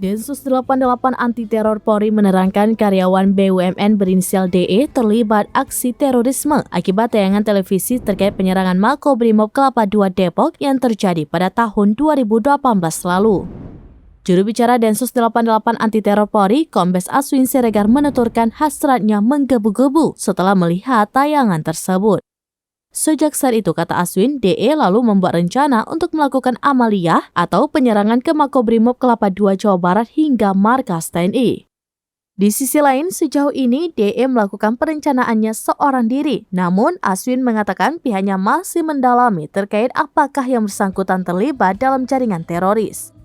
Densus 88 Anti Teror Polri menerangkan karyawan BUMN berinisial DE terlibat aksi terorisme akibat tayangan televisi terkait penyerangan Makobrimob Kelapa II Depok yang terjadi pada tahun 2018 lalu. Juru bicara Densus 88 Anti Teror Polri, Kombes Aswin Siregar menuturkan hasratnya menggebu-gebu setelah melihat tayangan tersebut. Sejak saat itu, kata Aswin, DE lalu membuat rencana untuk melakukan amaliyah atau penyerangan ke Makobrimob Kelapa II Jawa Barat hingga markas TNI. Di sisi lain, sejauh ini DE melakukan perencanaannya seorang diri. Namun, Aswin mengatakan pihaknya masih mendalami terkait apakah yang bersangkutan terlibat dalam jaringan teroris.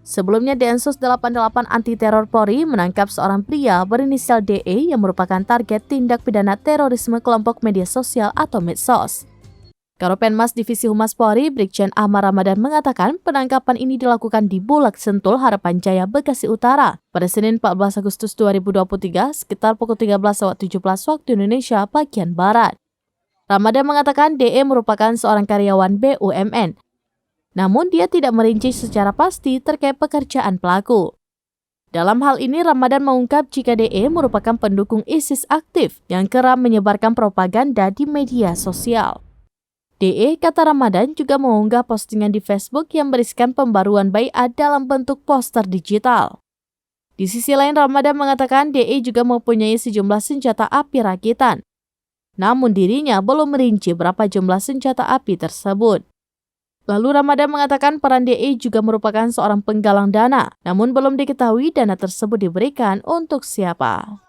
Sebelumnya, Densus 88 Anti Teror Polri menangkap seorang pria berinisial DE yang merupakan target tindak pidana terorisme kelompok media sosial atau medsos. Karopenmas Divisi Humas Polri, Brigjen Ahmad Ramadan mengatakan penangkapan ini dilakukan di Bulak Sentul, Harapan Jaya, Bekasi Utara pada Senin 14 Agustus 2023 sekitar pukul 13.17 waktu Indonesia bagian Barat. Ramadan mengatakan DE merupakan seorang karyawan BUMN. Namun dia tidak merinci secara pasti terkait pekerjaan pelaku. Dalam hal ini, Ramadan mengungkap jika DE merupakan pendukung ISIS aktif yang kerap menyebarkan propaganda di media sosial. DE, kata Ramadan, juga mengunggah postingan di Facebook yang berisikan pembaruan baiat dalam bentuk poster digital. Di sisi lain, Ramadan mengatakan DE juga mempunyai sejumlah senjata api rakitan. Namun dirinya belum merinci berapa jumlah senjata api tersebut. Lalu Ramadan mengatakan peran DE juga merupakan seorang penggalang dana, namun belum diketahui dana tersebut diberikan untuk siapa.